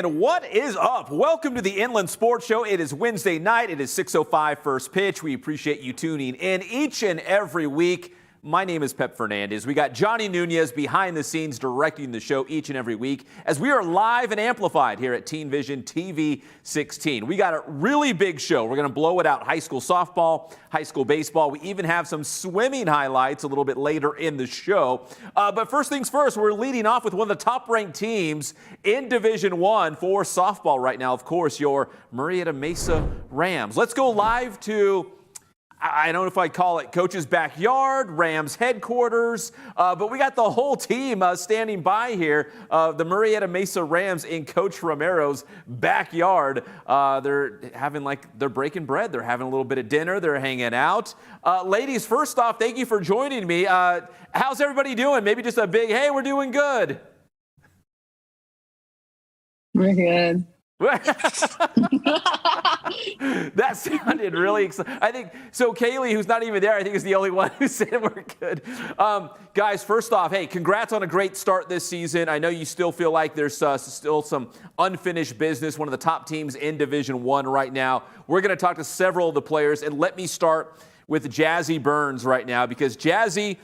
And what is up? Welcome to the Inland Sports Show. It is Wednesday night. It is 6:05 first pitch. We appreciate you tuning in each and every week. My name is Pep Fernandez. We got Johnny Nunez behind the scenes directing the show each and every week as we are live and amplified here at Teen Vision TV 16. We got a really big show. We're going to blow it out. High school softball, high school baseball. We even have some swimming highlights a little bit later in the show. But first things first, we're leading off with one of the top-ranked teams in Division I for softball right now. Of course, your Murrieta Mesa Rams. Let's go live to, I don't know if I'd call it Coach's backyard, Rams headquarters, but we got the whole team standing by here. The Marietta Mesa Rams in Coach Romero's backyard. They're breaking bread. They're having a little bit of dinner. They're hanging out. Ladies, first off, thank you for joining me. How's everybody doing? Maybe just a big, hey, we're doing good. We're good. That sounded really exciting. I think so. Kaylee, who's not even there, I think is the only one who said we're good. Guys, first off, hey, congrats on a great start this season. I know you still feel like there's still some unfinished business. One of the top teams in Division I right now. We're going to talk to several of the players, and let me start with Jazzy Burns right now because Jazzy,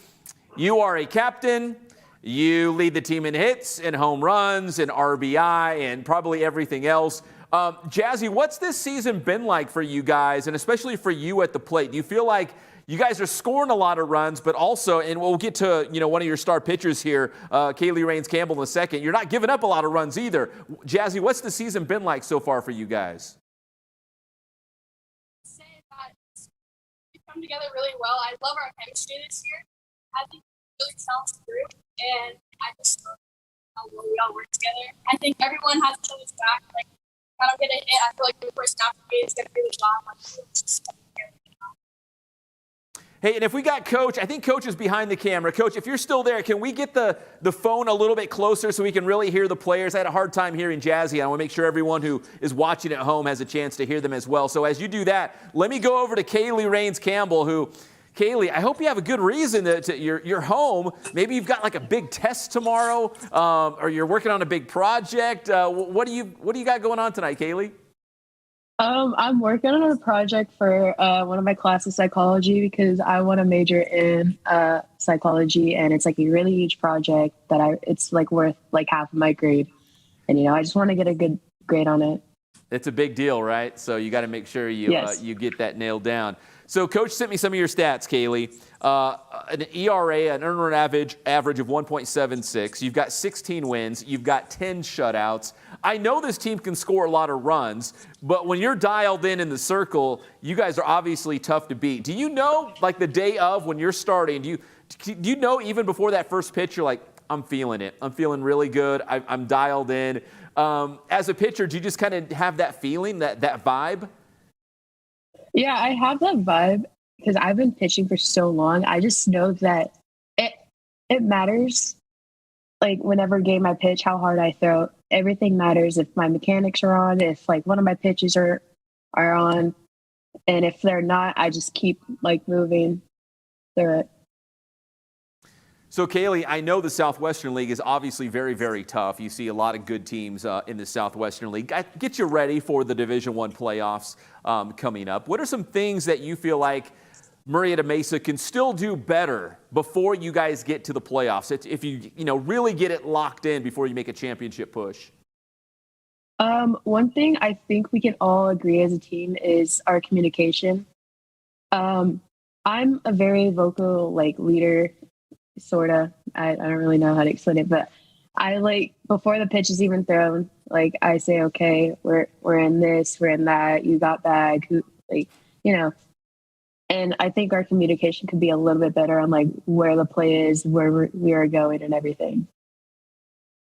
you are a captain. You lead the team in hits and home runs and RBI and probably everything else. Jazzy, what's this season been like for you guys, and especially for you at the plate? Do you feel like you guys are scoring a lot of runs, but also, and we'll get to one of your star pitchers here, Kaylee Raines-Campbell, in a second, you're not giving up a lot of runs either. Jazzy, what's the season been like so far for you guys? Say that we come together really well. I love our chemistry this year. I think it really sounds through. And I just love how well we all work together. I think everyone has each other's back. Like, if I don't get a hit, I feel like the person after me is going to do the job. Like, it's just coming together. Hey, and if we got Coach, I think Coach is behind the camera. Coach, if you're still there, can we get the phone a little bit closer so we can really hear the players? I had a hard time hearing Jazzy. I want to make sure everyone who is watching at home has a chance to hear them as well. So as you do that, let me go over to Kaylee Raines-Campbell, who... Kaylee, I hope you have a good reason you're home. Maybe you've got like a big test tomorrow, or you're working on a big project. What do you got going on tonight, Kaylee? I'm working on a project for one of my classes, psychology, because I want to major in psychology, and it's like a really huge project that it's like worth like half of my grade, and I just want to get a good grade on it. It's a big deal, right? So you got to make sure you you get that nailed down. So Coach sent me some of your stats, Kaylee. An ERA, an earned run average of 1.76. You've got 16 wins. You've got 10 shutouts. I know this team can score a lot of runs, but when you're dialed in the circle, you guys are obviously tough to beat. Do you know, like the day of when you're starting, do you know even before that first pitch, you're like, I'm feeling it. I'm feeling really good. I'm dialed in. As a pitcher, do you just kind of have that feeling, that vibe? Yeah, I have that vibe because I've been pitching for so long. I just know that it matters. Like whenever game I pitch, how hard I throw, everything matters. If my mechanics are on, if like one of my pitches are on, and if they're not, I just keep like moving through it. So, Kaylee, I know the Southwestern League is obviously very, very tough. You see a lot of good teams in the Southwestern League. Get you ready for the Division I playoffs coming up. What are some things that you feel like Murrieta Mesa can still do better before you guys get to the playoffs? If you really get it locked in before you make a championship push. One thing I think we can all agree as a team is our communication. I'm a very vocal leader. Sorta. I don't really know how to explain it, but I before the pitch is even thrown, I say, okay, we're in this, we're in that, you got bag, and I think our communication could be a little bit better on where the play is, where we are going and everything.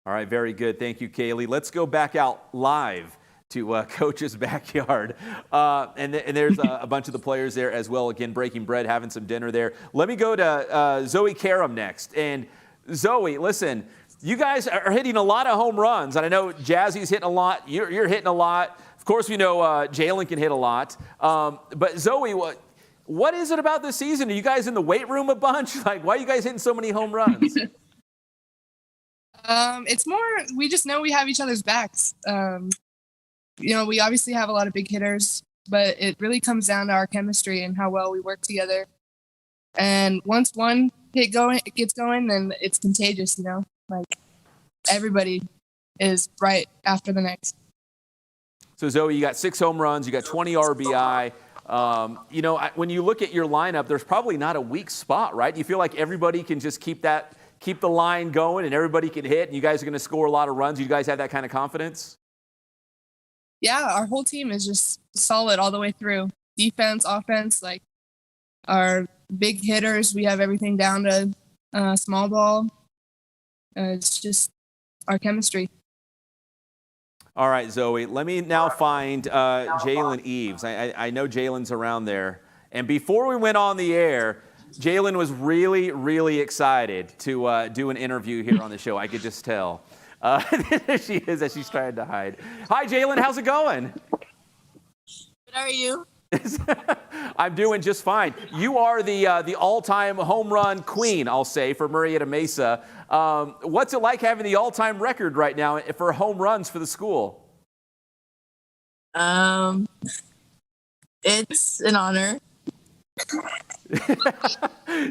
All right, very good. Thank you, Kaylee. Let's go back out live to Coach's backyard. And there's a bunch of the players there as well, again, breaking bread, having some dinner there. Let me go to Zoe Karam next. And Zoe, listen, you guys are hitting a lot of home runs. And I know Jazzy's hitting a lot. You're hitting a lot. Of course, we know Jalen can hit a lot. But Zoe, what is it about this season? Are you guys in the weight room a bunch? Why are you guys hitting so many home runs? It's more, we just know we have each other's backs. We obviously have a lot of big hitters, but it really comes down to our chemistry and how well we work together. And once one gets going, then it's contagious, like everybody is right after the next. So Zoe, you got 6 home runs, you got 20 RBI. When you look at your lineup, there's probably not a weak spot, right? You feel like everybody can just keep the line going and everybody can hit and you guys are going to score a lot of runs. You guys have that kind of confidence? Yeah, our whole team is just solid all the way through. Defense, offense, like our big hitters, we have everything down to small ball. It's just our chemistry. All right, Zoe, let me now find Jalen Eves. I know Jalen's around there. And before we went on the air, Jalen was really, really excited to do an interview here on the show. I could just tell. There she is as she's trying to hide. Hi, Jalen. How's it going? Good, how are you? I'm doing just fine. You are the all-time home run queen, I'll say, for Murrieta Mesa. What's it like having the all-time record right now for home runs for the school? It's an honor.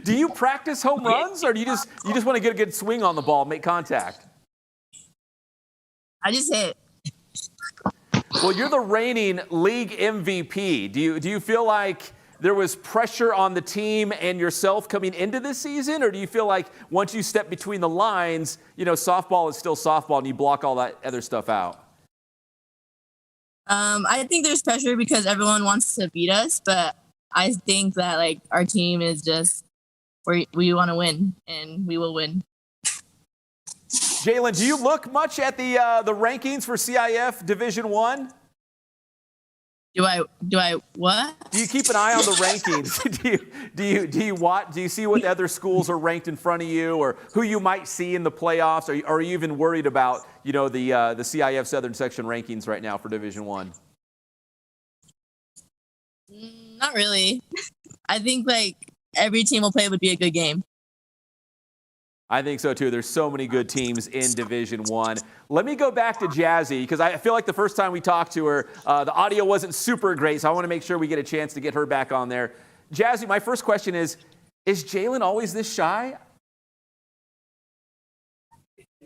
Do you practice home runs, or do you just want to get a good swing on the ball, make contact? I just hit. Well, you're the reigning league MVP. Do you feel like there was pressure on the team and yourself coming into this season, or do you feel like once you step between the lines, softball is still softball and you block all that other stuff out? I think there's pressure because everyone wants to beat us, but I think that our team is just we want to win and we will win. Jalen, do you look much at the rankings for CIF Division I? Do I what? Do you keep an eye on the rankings? Do you see what the other schools are ranked in front of you, or who you might see in the playoffs? Are you even worried about the CIF Southern Section rankings right now for Division I? Not really. I think every team will play would be a good game. I think so, too. There's so many good teams in Division I. Let me go back to Jazzy, because I feel like the first time we talked to her, the audio wasn't super great, so I want to make sure we get a chance to get her back on there. Jazzy, my first question is Jalen always this shy?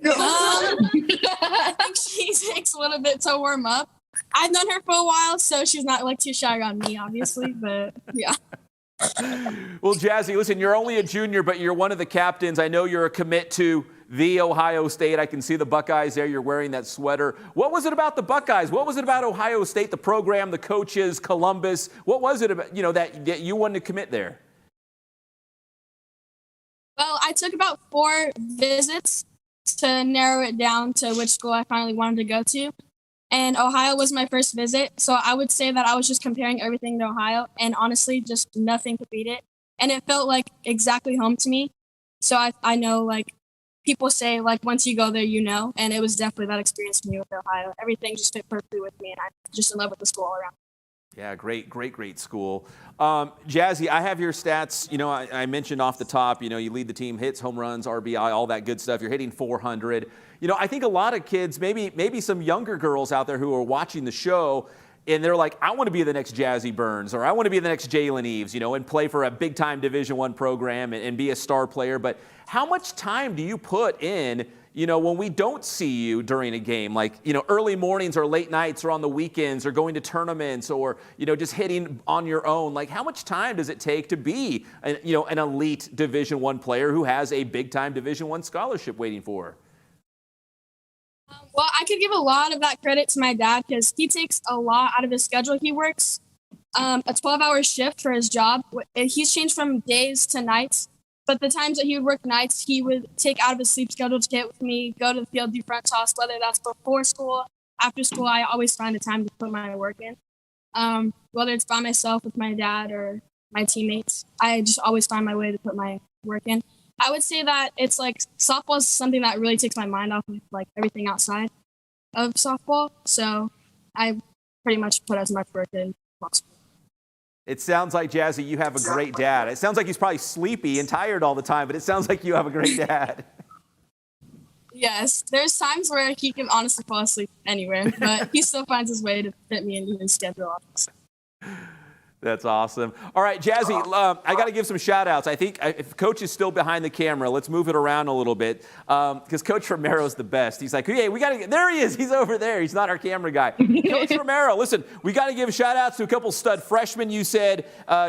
I think she takes a little bit to warm up. I've known her for a while, so she's not too shy around me, obviously, but yeah. Well, Jazzy, listen, you're only a junior, but you're one of the captains. I know you're a commit to the Ohio State. I can see the Buckeyes there. You're wearing that sweater. What was it about the Buckeyes? What was it about Ohio State, the program, the coaches, Columbus? What was it about, that you wanted to commit there? Well, I took about 4 visits to narrow it down to which school I finally wanted to go to. And Ohio was my first visit, so I would say that I was just comparing everything to Ohio, and honestly, just nothing could beat it. And it felt like exactly home to me. So I know, people say, once you go there, and it was definitely that experience for me with Ohio. Everything just fit perfectly with me, and I'm just in love with the school all around. Yeah, great school. Jazzy, I have your stats. I mentioned off the top, you lead the team, hits, home runs, RBI, all that good stuff. You're hitting 400. I think a lot of kids, maybe some younger girls out there who are watching the show, and they're like, I want to be the next Jazzy Burns, or I want to be the next Jalen Eves, and play for a big-time Division I program and be a star player. But how much time do you put in, when we don't see you during a game, early mornings or late nights or on the weekends or going to tournaments or, just hitting on your own? How much time does it take to be, an elite Division I player who has a big-time Division I scholarship waiting for her? Well, I could give a lot of that credit to my dad because he takes a lot out of his schedule. He works a 12-hour shift for his job. He's changed from days to nights, but the times that he would work nights, he would take out of his sleep schedule to get with me, go to the field, do front toss, whether that's before school, after school. I always find the time to put my work in. Whether it's by myself with my dad or my teammates, I just always find my way to put my work in. I would say that it's softball is something that really takes my mind off of everything outside of softball. So I pretty much put as much work in as possible. It sounds like, Jazzy, you have a great dad. It sounds like he's probably sleepy and tired all the time, but it sounds like you have a great dad. Yes, there's times where he can honestly fall asleep anywhere, but he still finds his way to fit me into his schedule. That's awesome. All right, Jazzy, I got to give some shout-outs. I think if Coach is still behind the camera, let's move it around a little bit because Coach Romero's the best. He's like, hey, we got to – there he is. He's over there. He's not our camera guy. Coach Romero, listen, we got to give shout-outs to a couple stud freshmen. You said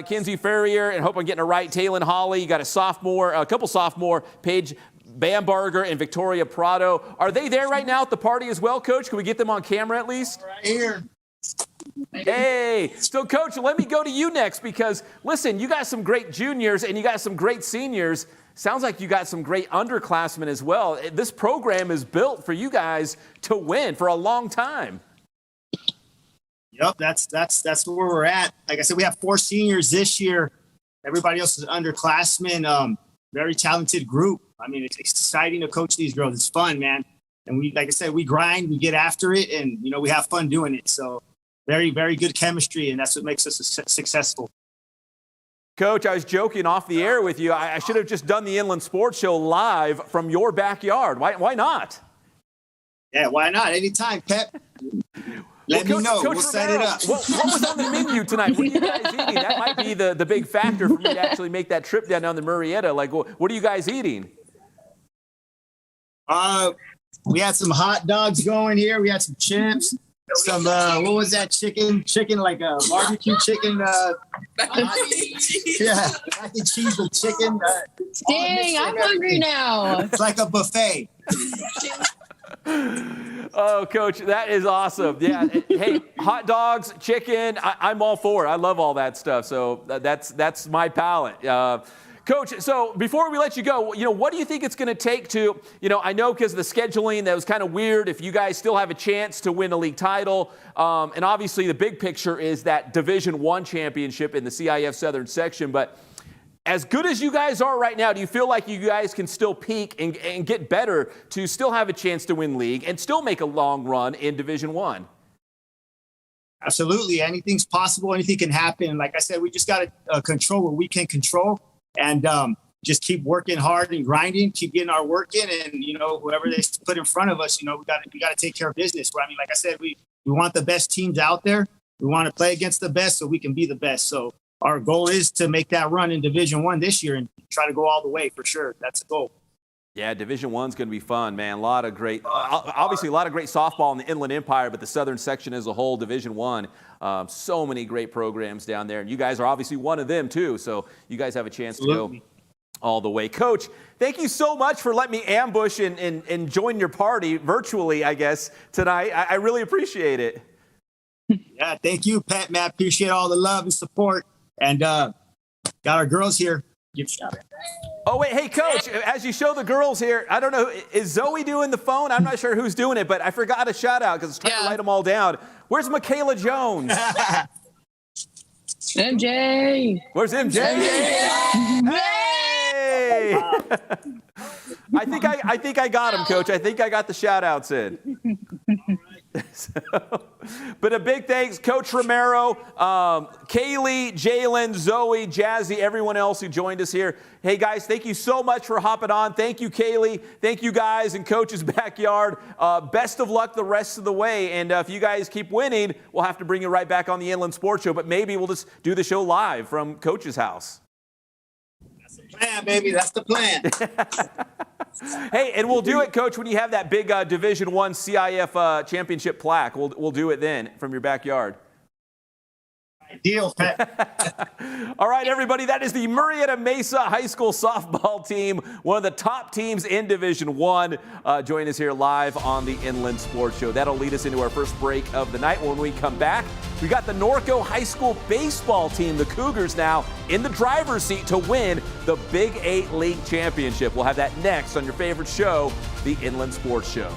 Kinsey Ferrier, and hope I'm getting it right, Taylon Holly. You got a couple sophomore, Paige Bamberger and Victoria Prado. Are they there right now at the party as well, Coach? Can we get them on camera at least? Right here. Hey, so Coach, let me go to you next because, listen, you got some great juniors and you got some great seniors. Sounds like you got some great underclassmen as well. This program is built for you guys to win for a long time. Yep, that's where we're at. Like I said, we have 4 seniors this year. Everybody else is underclassmen. Very talented group. I mean, it's exciting to coach these girls. It's fun, man. And we, like I said, we grind, we get after it, and, you know, we have fun doing it. So very, very good chemistry, and that's what makes us successful. Coach, I was joking off the air with you. I should have just done the Inland Sports Show live from your backyard. Why not? Yeah, why not? Anytime, Pep. Let me know. Coach We'll set it up. What was on the menu tonight? What are you guys eating? That might be the big factor for me to actually make that trip down to Murrieta. Like, what are you guys eating? We had some hot dogs going here. We had some chips. Some what was that chicken like a barbecue chicken mac and cheese with chicken. Dang, I'm hungry now. It's like a buffet. Oh, Coach, that is awesome. Yeah, hey, hot dogs, chicken, I'm all for it. I love all that stuff. So that's my palate. Coach, so before we let you go, you know, what do you think it's going to take to, you know, I know because of the scheduling that was kind of weird if you guys still have a chance to win a league title. And obviously the big picture is that Division I championship in the CIF Southern section. But as good as you guys are right now, do you feel like you guys can still peak and get better to still have a chance to win league and still make a long run in Division I? Absolutely. Anything's possible. Anything can happen. Like I said, we just got to control what we can control. And just keep working hard and grinding, keep getting our work in, and you know whoever they put in front of us, you know we got to take care of business. I mean, like I said, we want the best teams out there. We want to play against the best so we can be the best. So our goal is to make that run in Division I this year and try to go all the way for sure. That's the goal. Yeah, Division I's going to be fun, man. Obviously a lot of great softball in the Inland Empire, but the Southern section as a whole, Division I, so many great programs down there. And you guys are obviously one of them too, so you guys have a chance to go all the way. Coach, thank you so much for letting me ambush and join your party virtually, I guess, tonight. I really appreciate it. Yeah, thank you, Pat, man. Appreciate all the love and support. And got our girls here. Give a shout out. Oh, wait. Hey, Coach, as you show the girls here, I don't know, is Zoe doing the phone? I'm not sure who's doing it, but I forgot a shout out because I was trying to write them all down. Where's Michaela Jones? MJ. Where's MJ? Hey! I think I got him, Coach. I think I got the shout outs in. But a big thanks, Coach Romero, Kaylee, Jalen, Zoe, Jazzy, everyone else who joined us here. Hey, guys, thank you so much for hopping on. Thank you, Kaylee. Thank you, guys, in Coach's backyard. Best of luck the rest of the way. And if you guys keep winning, we'll have to bring you right back on the Inland Sports Show. But maybe we'll just do the show live from Coach's house. That's the plan, baby. That's the plan. Hey, and we'll do it, Coach, when you have that big Division I CIF championship plaque. We'll do it then from your backyard. Deal, Pat. All right, everybody, that is the Murrieta Mesa High School softball team, one of the top teams in Division I. Join us here live on the Inland Sports Show. That'll lead us into our first break of the night. When we come back, we got the Norco High School baseball team, the Cougars, now in the driver's seat to win the Big VIII League championship. We'll have that next on your favorite show, the Inland Sports Show.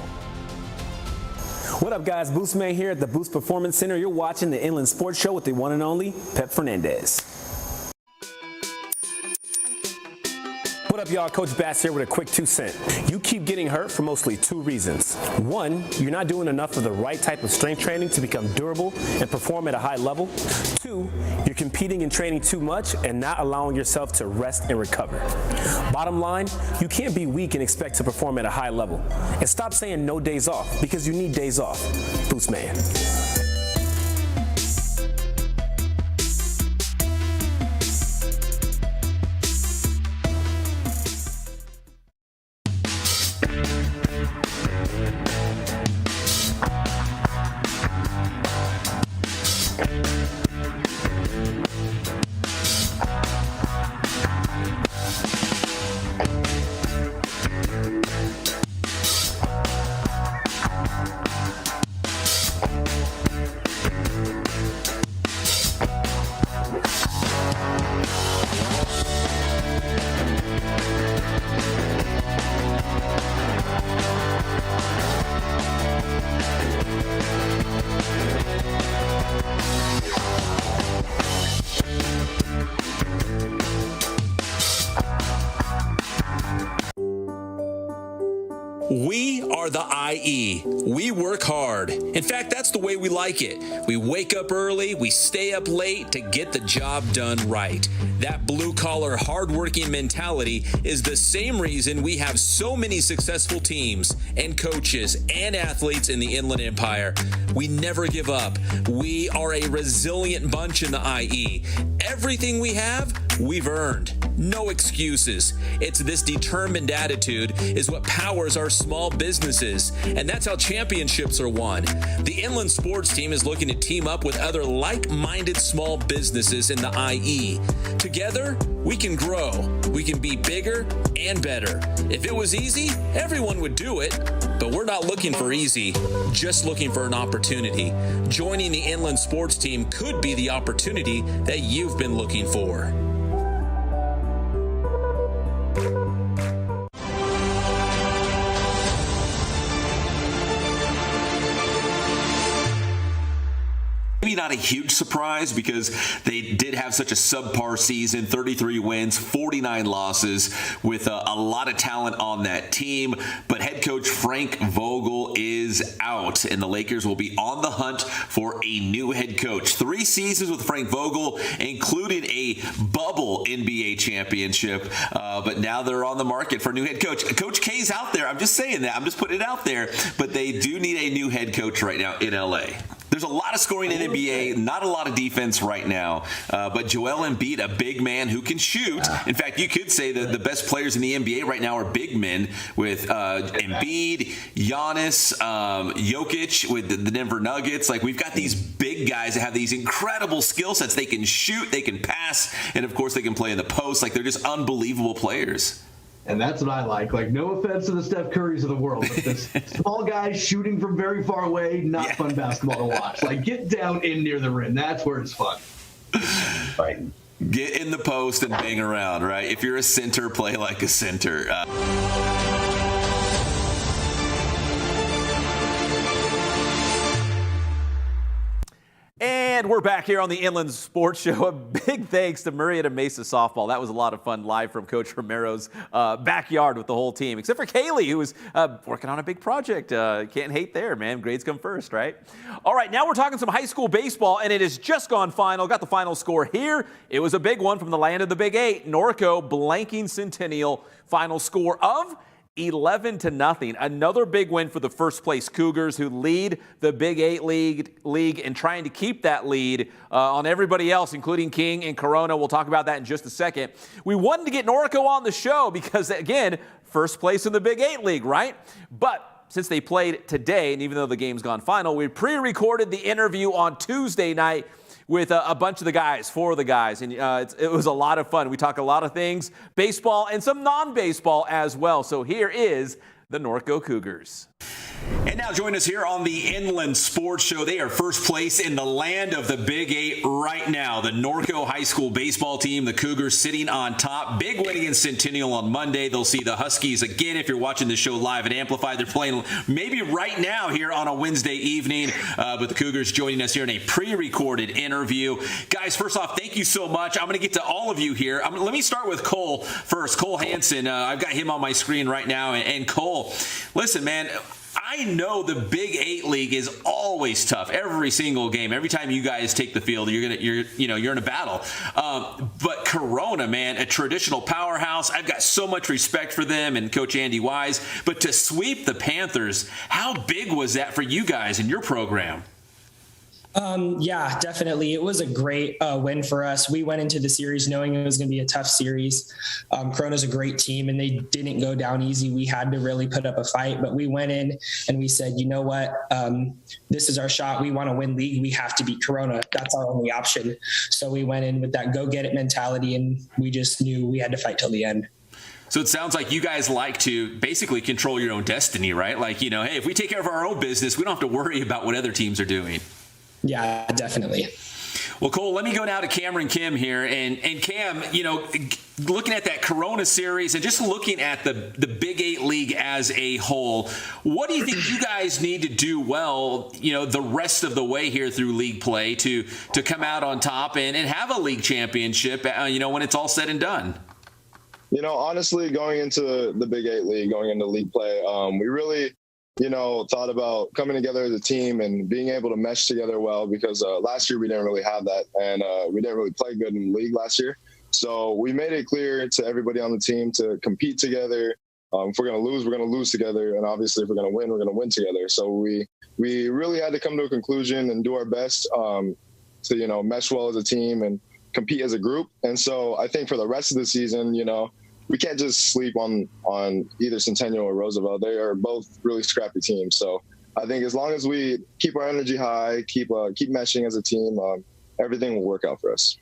What up, guys? Boost Man here at the Boost Performance Center. You're watching the Inland Sports Show with the one and only Pep Fernandez. What up, y'all? Coach Bass here with a quick 2 cent. You keep getting hurt for mostly 2 reasons. 1, you're not doing enough of the right type of strength training to become durable and perform at a high level. 2, you're competing and training too much and not allowing yourself to rest and recover. Bottom line, you can't be weak and expect to perform at a high level. And stop saying no days off, because you need days off. Boost Man. We are the IE. We work hard. In fact, that's the way we like it. We wake up early, we stay up late to get the job done right. That blue-collar, hard-working mentality is the same reason we have so many successful teams and coaches and athletes in the Inland Empire. We never give up. We are a resilient bunch in the IE. Everything we have, we've earned. No excuses. It's this determined attitude is what powers our small businesses, and that's how championships are won. The Inland Sports Team is looking to team up with other like-minded small businesses in the IE. Together, we can grow. We can be bigger and better. If it was easy, everyone would do it. But we're not looking for easy, just looking for an opportunity. Joining the Inland Sports Team could be the opportunity that you've been looking for. Maybe not a huge surprise because they did have such a subpar season, 33 wins, 49 losses with a lot of talent on that team. But head coach Frank Vogel is out, and the Lakers will be on the hunt for a new head coach. 3 seasons with Frank Vogel, including a bubble NBA championship. But now they're on the market for a new head coach. Coach K's out there. I'm just saying that. I'm just putting it out there. But they do need a new head coach right now in LA. There's a lot of scoring in NBA, not a lot of defense right now. But Joel Embiid, a big man who can shoot. In fact, you could say that the best players in the NBA right now are big men with Embiid, Giannis, Jokic with the Denver Nuggets. Like, we've got these big guys that have these incredible skill sets. They can shoot, they can pass, and of course they can play in the post. Like, they're just unbelievable players. And that's what I like. Like, no offense to the Steph Currys of the world, but this small guys shooting from very far away, not fun basketball to watch. Like, get down in near the rim. That's where it's fun. Right. Get in the post and bang around, right? If you're a center, play like a center. And we're back here on the Inland Sports Show. A big thanks to Murrieta Mesa softball. That was a lot of fun live from Coach Romero's backyard with the whole team, except for Kaylee, who was working on a big project. Can't hate there, man. Grades come first, right? All right, now we're talking some high school baseball, and it has just gone final. Got the final score here. It was a big one from the land of the Big 8. Norco blanking Centennial. Final score of 11-0. Another big win for the first place Cougars, who lead the Big 8 League and trying to keep that lead on everybody else, including King and Corona. We'll talk about that in just a second. We wanted to get Norco on the show because, again, first place in the Big 8 League, right? But since they played today, and even though the game's gone final, we pre-recorded the interview on Tuesday night with a bunch of the guys, 4 of the guys, and it was a lot of fun. We talk a lot of things, baseball and some non-baseball as well. So here is the Norco Cougars. And now join us here on the Inland Sports Show. They are first place in the land of the Big Eight right now. The Norco High School baseball team, the Cougars, sitting on top. Big win against Centennial on Monday. They'll see the Huskies again if you're watching the show live at Amplify. They're playing maybe right now here on a Wednesday evening. But the Cougars joining us here in a pre-recorded interview. Guys, first off, thank you so much. I'm going to get to all of you here. Let me start with Cole first. Cole Hansen. I've got him on my screen right now. And Cole, listen, man, I know the Big VIII League is always tough. Every single game, every time you guys take the field, you're in a battle. But Corona, man, a traditional powerhouse. I've got so much respect for them and Coach Andy Wise. But to sweep the Panthers, how big was that for you guys in your program? Yeah, definitely. It was a great win for us. We went into the series knowing it was going to be a tough series. Corona's a great team, and they didn't go down easy. We had to really put up a fight, but we went in and we said, you know what? This is our shot. We want to win league. We have to beat Corona. That's our only option. So we went in with that go-get-it mentality, and we just knew we had to fight till the end. So it sounds like you guys like to basically control your own destiny, right? Like, hey, if we take care of our own business, we don't have to worry about what other teams are doing. Yeah, definitely. Well, Cole, let me go now to Cameron Kim here. And Cam, looking at that Corona series and just looking at the Big VIII League as a whole, what do you think you guys need to do well, the rest of the way here through league play to come out on top and have a league championship, when it's all said and done? Honestly, going into the Big VIII League, going into league play, we really thought about coming together as a team and being able to mesh together well, because last year we didn't really have that, and we didn't really play good in the league last year. So we made it clear to everybody on the team to compete together. If we're going to lose, we're going to lose together. And obviously if we're going to win, we're going to win together. So we really had to come to a conclusion and do our best to, mesh well as a team and compete as a group. And so I think for the rest of the season, we can't just sleep on either Centennial or Roosevelt. They are both really scrappy teams. So I think as long as we keep our energy high, keep meshing as a team, everything will work out for us.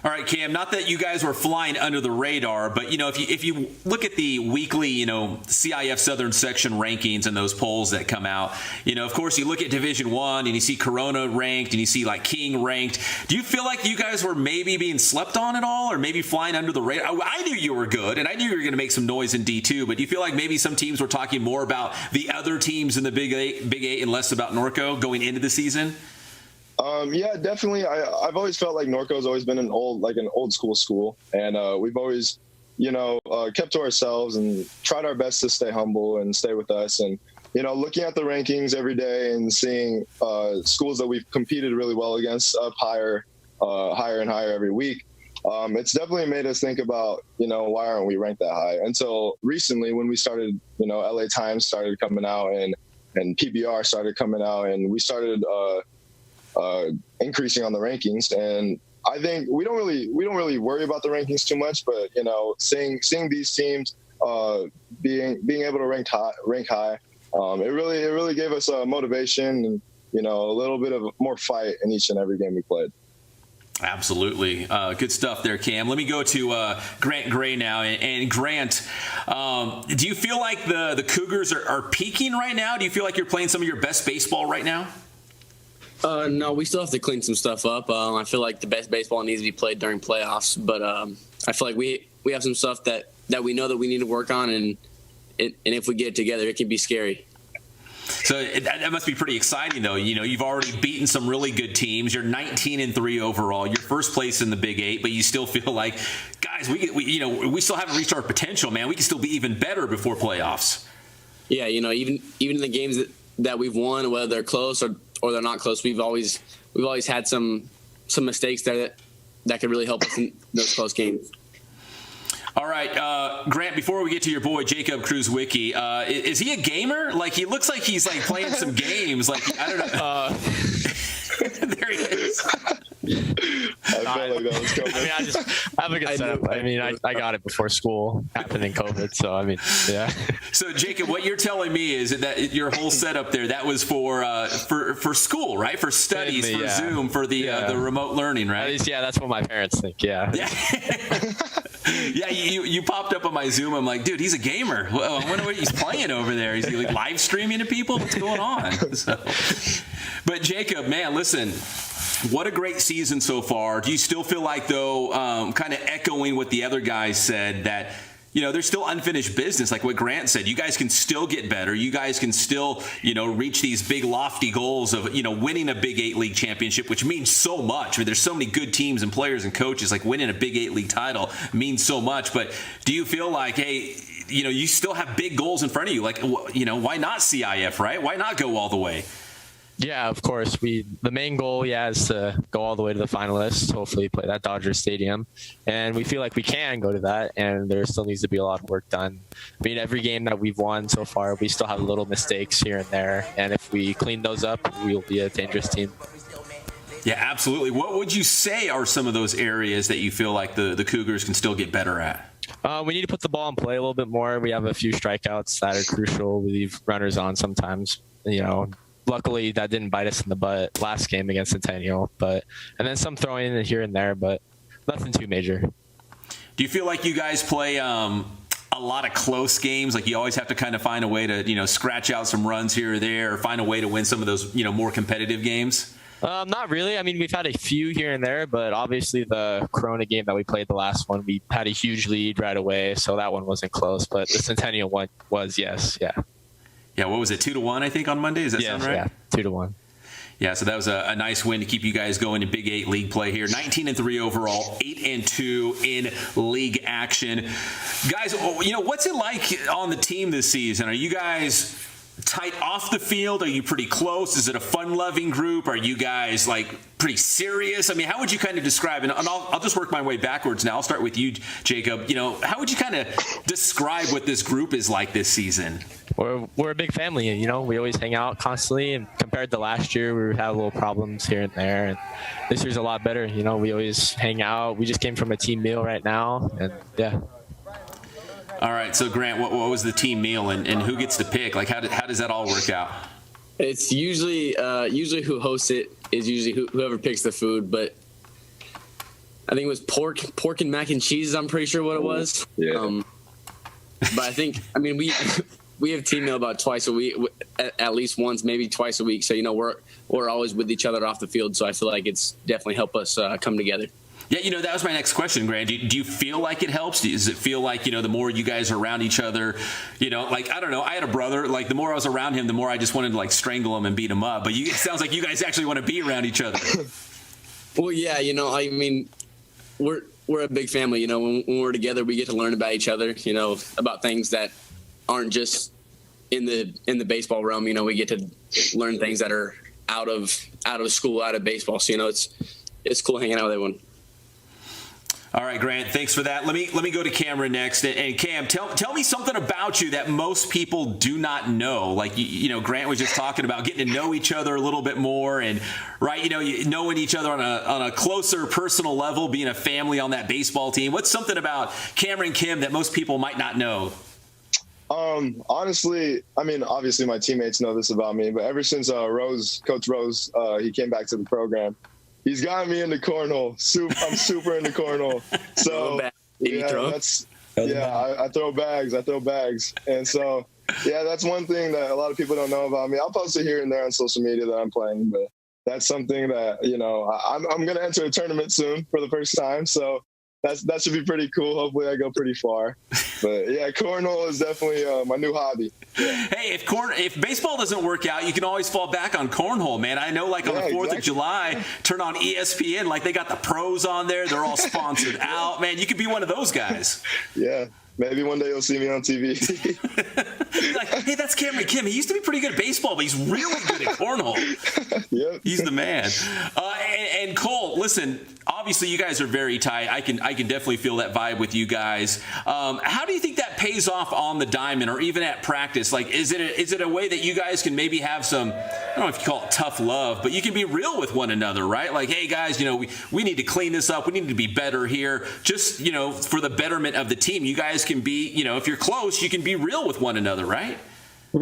All right, Cam, not that you guys were flying under the radar, but, if you look at the weekly, CIF Southern Section rankings and those polls that come out, of course, you look at Division I and you see Corona ranked and you see like King ranked. Do you feel like you guys were maybe being slept on at all, or maybe flying under the radar? I knew you were good and I knew you were going to make some noise in D2, but do you feel like maybe some teams were talking more about the other teams in the Big Eight and less about Norco going into the season? Yeah, definitely. I've always felt like Norco's always been an old school, and we've always, kept to ourselves and tried our best to stay humble and stay with us. And looking at the rankings every day and seeing schools that we've competed really well against up higher and higher every week, it's definitely made us think about, why aren't we ranked that high? Until recently, when we started, LA Times started coming out and PBR started coming out, and we started increasing on the rankings. And I think we don't really worry about the rankings too much, but seeing these teams being able to rank high, it really gave us a motivation and a little bit of more fight in each and every game we played. Absolutely. Good stuff there, Cam. Let me go to Grant Gray now. And Grant, do you feel like the Cougars are peaking right now? Do you feel like you're playing some of your best baseball right now? No, we still have to clean some stuff up. I feel like the best baseball needs to be played during playoffs, but I feel like we have some stuff that we know that we need to work on, and if we get it together, it can be scary. So that must be pretty exciting, though. You've already beaten some really good teams. You're 19-3 overall. You're first place in the Big Eight, but you still feel like, guys, we still haven't reached our potential, man. We can still be even better before playoffs. Yeah, even in the games that we've won, whether they're close or they're not close, we've always had some mistakes that could really help us in those close games. All right, Grant, before we get to your boy, Jacob Kruzwicki, is he a gamer? Like, he looks like he's, playing some games. Like, I don't know. There he is. I feel like that was coming. I have a good setup. I got it before school happened in COVID, so, yeah. So, Jacob, what you're telling me is that your whole setup there, that was for school, right? For studies, for Zoom, for the remote learning, right? At least, yeah, that's what my parents think, yeah. Yeah, you popped up on my Zoom. I'm like, dude, he's a gamer. I wonder what he's playing over there. Is he like live streaming to people? What's going on? So, but Jacob, man, listen, what a great season so far. Do you still feel like, though, kind of echoing what the other guys said, that there's still unfinished business, like what Grant said? You guys can still get better. You guys can still, reach these big, lofty goals of, winning a Big VIII League championship, which means so much. I mean, there's so many good teams and players and coaches. Like winning a Big VIII League title means so much. But do you feel like, hey, you still have big goals in front of you? Like, why not CIF, right? Why not go all the way? Yeah, of course. The main goal, is to go all the way to the finalists, hopefully play that Dodger Stadium. And we feel like we can go to that, and there still needs to be a lot of work done. I mean, every game that we've won so far, we still have little mistakes here and there. And if we clean those up, we'll be a dangerous team. Yeah, absolutely. What would you say are some of those areas that you feel like the Cougars can still get better at? We need to put the ball in play a little bit more. We have a few strikeouts that are crucial. We leave runners on sometimes, Luckily, that didn't bite us in the butt last game against Centennial, and then some throwing in here and there, but nothing too major. Do you feel like you guys play a lot of close games? Like you always have to kind of find a way to, scratch out some runs here or there, or find a way to win some of those, more competitive games? Not really. I mean, we've had a few here and there, but obviously the Corona game that we played, the last one, we had a huge lead right away, so that one wasn't close. But the Centennial one was, yes, yeah. Yeah, what was it, 2-1, I think, on Monday? Does that sound right? Yeah, 2-1. Yeah, so that was a nice win to keep you guys going in Big VIII League play here. 19-3 overall, 8-2 in league action. Guys, what's it like on the team this season? Are you guys tight off the field? Are you pretty close? Is it a fun-loving group? Are you guys pretty serious? I mean, how would you kind of describe, and I'll just work my way backwards now. I'll start with you, Jacob. How would you kind of describe what this group is like this season? We're a big family, we always hang out constantly, and compared to last year, we had little problems here and there, and this year's a lot better. We always hang out. We just came from a team meal right now, and yeah. All right, so Grant, what was the team meal, and who gets to pick? Like, how does that all work out? It's usually who hosts it is usually whoever picks the food, but I think it was pork and mac and cheese. I'm pretty sure what it was. Yeah. But I think, we have team meal about twice a week, at least once, maybe twice a week. So we're always with each other off the field. So I feel like it's definitely helped us come together. Yeah, that was my next question, Grant. Do you feel like it helps? Does it feel like, the more you guys are around each other, I don't know. I had a brother, the more I was around him, the more I just wanted to strangle him and beat him up. But it sounds like you guys actually want to be around each other. Well, yeah, we're a big family. When we're together, we get to learn about each other, about things that aren't just in the baseball realm. We get to learn things that are out of school, out of baseball. So, it's cool hanging out with everyone. All right, Grant, thanks for that. Let me go to Cameron next. And Cam, tell me something about you that most people do not know. Like, Grant was just talking about getting to know each other a little bit more, and right, knowing each other on a closer personal level, being a family on that baseball team. What's something about Cameron Kim that most people might not know? Honestly, obviously my teammates know this about me, but ever since Coach Rose, he came back to the program, he's gotten me into cornhole. I'm super into cornhole. So I throw bags. And so, that's one thing that a lot of people don't know about me. I'll post it here and there on social media that I'm playing, but that's something that, I'm going to enter a tournament soon for the first time. So that should be pretty cool. Hopefully I go pretty far. But yeah, cornhole is definitely my new hobby. Yeah. Hey, if baseball doesn't work out, you can always fall back on cornhole, man. I know, on the 4th of July, turn on ESPN, they got the pros on there. They're all sponsored out, man. You could be one of those guys. Yeah. Maybe one day you'll see me on TV. Hey, that's Cameron Kim. He used to be pretty good at baseball, but he's really good at cornhole. Yep. He's the man. And Cole, listen, obviously you guys are very tight. I can definitely feel that vibe with you guys. How do you think that pays off on the diamond or even at practice? Is it a way that you guys can maybe have some, I don't know if you call it tough love, but you can be real with one another, right? Hey guys, we need to clean this up. We need to be better here. Just, for the betterment of the team. You guys can be, if you're close, you can be real with one another, right?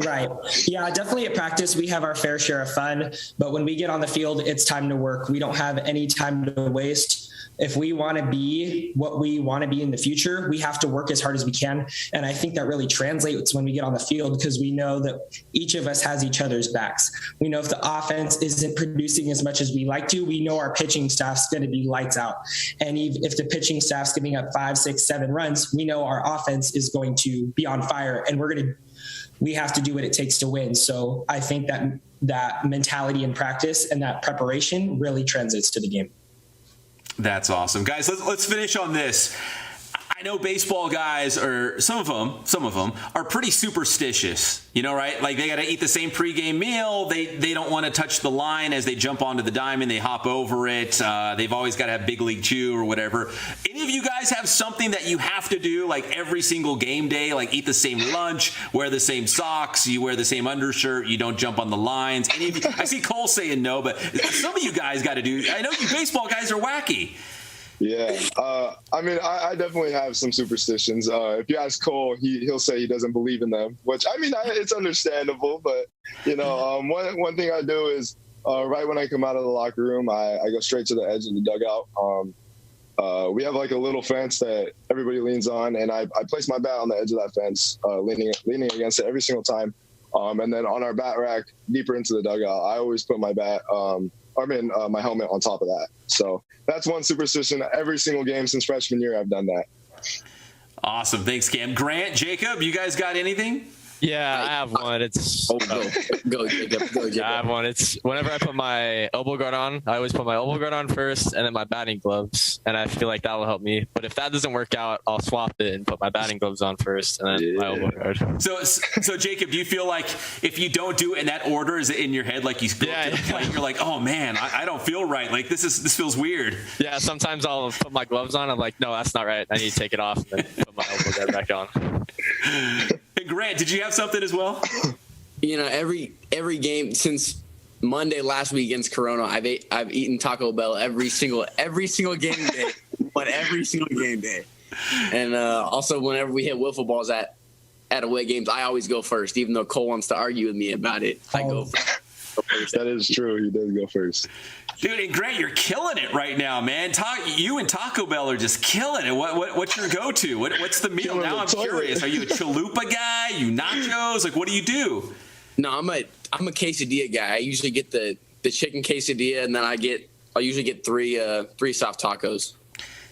Right. Yeah, definitely at practice, we have our fair share of fun. But when we get on the field, it's time to work. We don't have any time to waste. If we want to be what we want to be in the future, we have to work as hard as we can. And I think that really translates when we get on the field, because we know that each of us has each other's backs. We know if the offense isn't producing as much as we like to, we know our pitching staff's going to be lights out. And if the pitching staff's giving up 5, 6, 7 runs, we know our offense is going to be on fire, and we have to do what it takes to win. So I think that mentality in practice and that preparation really translates to the game. That's awesome. Guys, let's finish on this. I know baseball guys, or some of them are pretty superstitious, right? Like they got to eat the same pregame meal. They don't want to touch the line as they jump onto the diamond. They hop over it. They've always got to have big league chew or whatever. Any of you guys have something that you have to do like every single game day, like eat the same lunch, wear the same socks, you wear the same undershirt, you don't jump on the lines? Any of you, I see Cole saying no, but some of you guys got to do. I know you baseball guys are wacky. Yeah, I mean, I definitely have some superstitions. If you ask Cole, he'll say he doesn't believe in them, which I mean, it's understandable. But one thing I do is right when I come out of the locker room, I go straight to the edge of the dugout. We have like a little fence that everybody leans on, and I place my bat on the edge of that fence, leaning against it every single time. And then on our bat rack, deeper into the dugout, I always put my bat. My helmet on top of that. So that's one superstition. Every single game since freshman year, I've done that. Awesome. Thanks, Cam. Grant, Jacob, you guys got anything? Yeah, I have one. It's go, Jacob. Yeah, I have one. It's whenever I put my elbow guard on, I always put my elbow guard on first and then my batting gloves. And I feel like that will help me. But if that doesn't work out, I'll swap it and put my batting gloves on first and then my elbow guard. So Jacob, do you feel like if you don't do it in that order, is it in your head like you go to the plate, you're like, oh man, I don't feel right. Like this feels weird. Yeah, sometimes I'll put my gloves on. I'm like, no, that's not right. I need to take it off and then put my elbow guard back on. Hey, Grant, did you have something as well? Every game since Monday last week against Corona, I've eaten Taco Bell every single game day, but every single game day. And also whenever we hit wiffle balls at away games, I always go first, even though Cole wants to argue with me about it. I go first. That is true. He does go first. Dude, and Grant, you're killing it right now, man. You and Taco Bell are just killing it. What's your go-to? What's the meal? Now I'm curious. Are you a chalupa guy? You nachos? Like, what do you do? No, I'm a quesadilla guy. I usually get the chicken quesadilla, and then I usually get three soft tacos.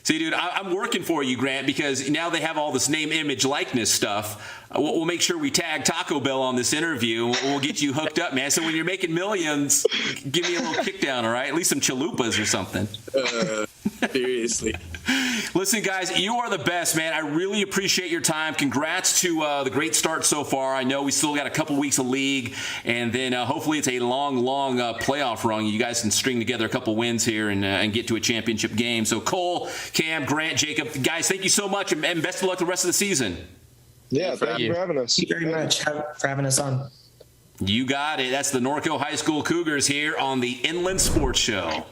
See, dude, I'm working for you, Grant, because now they have all this name, image, likeness stuff. We'll make sure we tag Taco Bell on this interview. We'll get you hooked up, man. So when you're making millions, give me a little kick down, all right? At least some chalupas or something. Seriously. Listen, guys, you are the best, man. I really appreciate your time. Congrats to the great start so far. I know we still got a couple weeks of league, and then hopefully it's a long playoff run. You guys can string together a couple wins here and get to a championship game. So Cole, Cam, Grant, Jacob, guys, thank you so much, and best of luck the rest of the season. Yeah, thank you for having us. Thank you very much for having us on. You got it. That's the Norco High School Cougars here on the Inland Sports Show.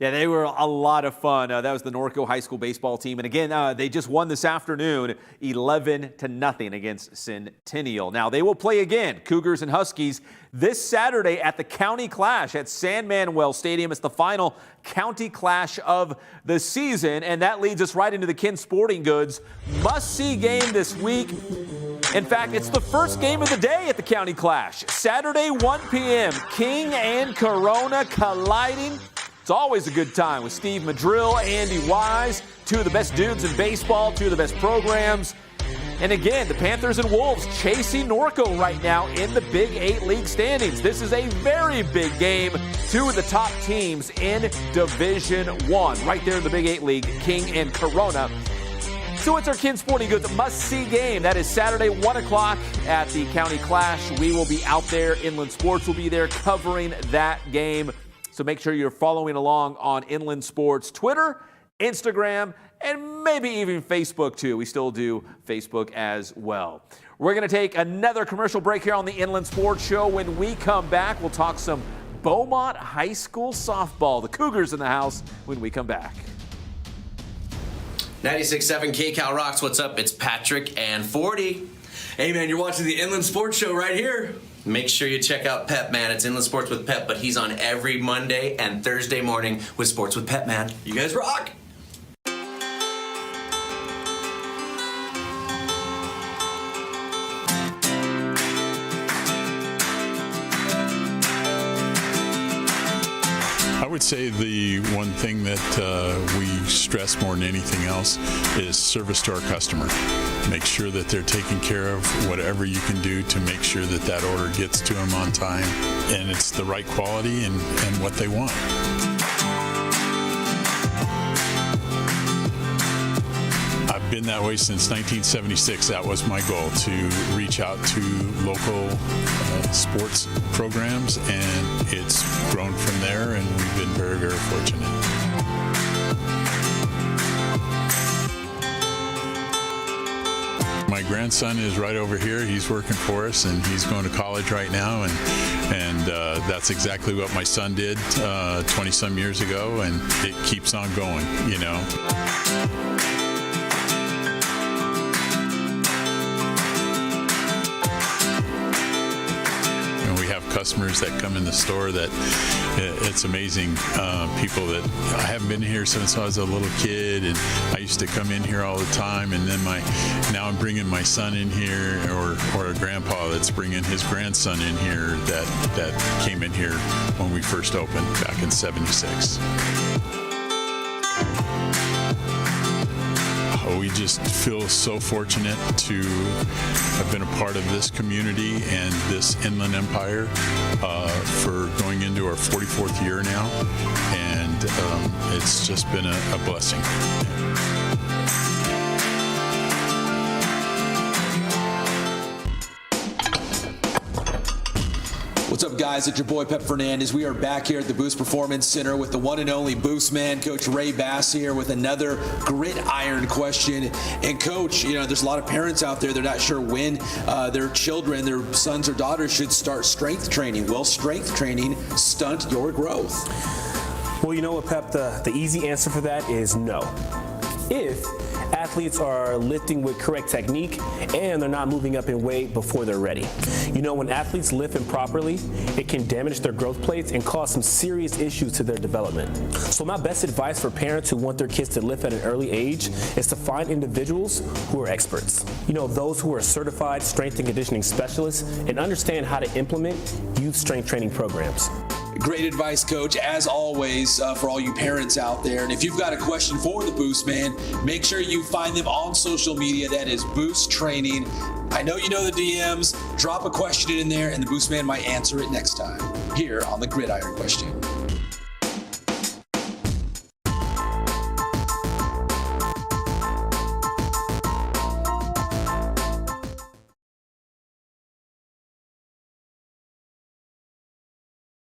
Yeah, they were a lot of fun. That was the Norco High School baseball team. And again, they just won this afternoon 11-0 against Centennial. Now, they will play again, Cougars and Huskies, this Saturday at the County Clash at San Manuel Stadium. It's the final County Clash of the season. And that leads us right into the Kin Sporting Goods must-see game this week. In fact, it's the first game of the day at the County Clash. Saturday, 1 p.m., King and Corona colliding. It's always a good time with Steve Madrill, Andy Wise, two of the best dudes in baseball, two of the best programs. And again, the Panthers and Wolves chasing Norco right now in the Big VIII League standings. This is a very big game. Two of the top teams in Division I, right there in the Big VIII League, King and Corona. So it's our Kin Sporting Goods must-see game. That is Saturday, 1 o'clock at the County Clash. We will be out there. Inland Sports will be there covering that game. So make sure you're following along on Inland Sports Twitter, Instagram, and maybe even Facebook too. We still do Facebook as well. We're going to take another commercial break here on the Inland Sports Show. When we come back, we'll talk some Beaumont High School softball. The Cougars in the house when we come back. 96.7 KCal Rocks. What's up? It's Patrick and 40. Hey, man, you're watching the Inland Sports Show right here. Make sure you check out Pep, man. It's Inland Sports with Pep, but he's on every Monday and Thursday morning with Sports with Pep, man. You guys rock. I would say the one thing that we stress more than anything else is service to our customer. Make sure that they're taking care of whatever you can do to make sure that that order gets to them on time and it's the right quality and what they want. I've been that way since 1976. That was my goal, to reach out to local sports programs, and it's grown from there, and we've been very, very fortunate. My grandson is right over here. He's working for us, and he's going to college right now, and that's exactly what my son did 20-some years ago, and it keeps on going, you know. Customers that come in the store that it's amazing. People that I haven't been here since I was a little kid, and I used to come in here all the time, and then now I'm bringing my son in here, or a grandpa that's bringing his grandson in here that came in here when we first opened back in '76. We just feel so fortunate to have been a part of this community and this Inland Empire for going into our 44th year now, and it's just been a blessing. What's up, guys? It's your boy Pep Fernandez. We are back here at the Boost Performance Center with the one and only Boost man, Coach Ray Bass, here with another gridiron question. And Coach, you know, there's a lot of parents out there, they're not sure when their children, their sons or daughters should start strength training. Will strength training stunt your growth? Well, you know what, Pep? The easy answer for that is no. If athletes are lifting with correct technique and they're not moving up in weight before they're ready. You know, when athletes lift improperly, it can damage their growth plates and cause some serious issues to their development. So my best advice for parents who want their kids to lift at an early age is to find individuals who are experts. You know, those who are certified strength and conditioning specialists and understand how to implement youth strength training programs. Great advice, Coach, as always, for all you parents out there. And if you've got a question for the Boost man, make sure you find them on social media. That is Boost Training. I know you know the DMs. Drop a question in there, and the Boost man might answer it next time here on the Gridiron Question.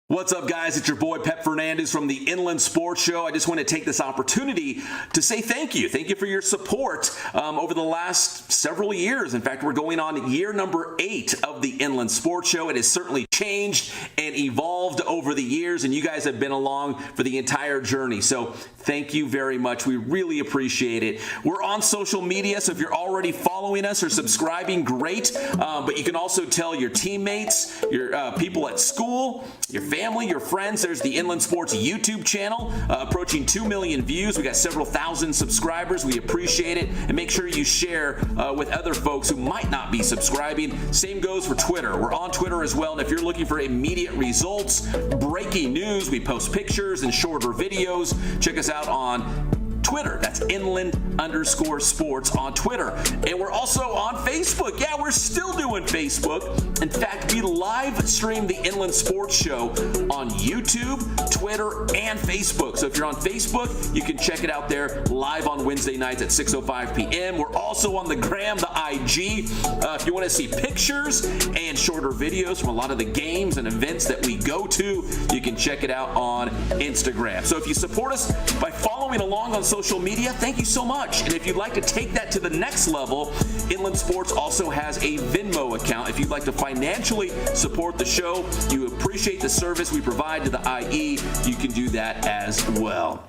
What's up, guys? It's your boy Pep Fernandez from the Inland Sports Show. I just want to take this opportunity to say thank you. Thank you for your support over the last several years. In fact, we're going on year number 8 of the Inland Sports Show. It has certainly changed and evolved over the years, and you guys have been along for the entire journey. So thank you very much. We really appreciate it. We're on social media, so if you're already following us or subscribing, great. But you can also tell your teammates, your people at school, your family, your friends. There's the Inland Sports YouTube channel, approaching 2 million views. We got several thousand subscribers. We appreciate it. And make sure you share with other folks who might not be subscribing. Same goes for Twitter. We're on Twitter as well. And if you're looking for immediate results, breaking news, we post pictures and shorter videos. Check us out on Twitter. That's Inland_sports on Twitter. And we're also on Facebook. Yeah, we're still doing Facebook. In fact, we live stream the Inland Sports Show on YouTube, Twitter, and Facebook. So if you're on Facebook, you can check it out there live on Wednesday nights at 6:05 p.m. We're also on the gram, the IG. If you want to see pictures and shorter videos from a lot of the games and events that we go to, you can check it out on Instagram. So if you support us by following along on social media, thank you so much. And if you'd like to take that to the next level, Inland Sports also has a Venmo account. If you'd like to financially support the show, you appreciate the service we provide to the IE, you can do that as well.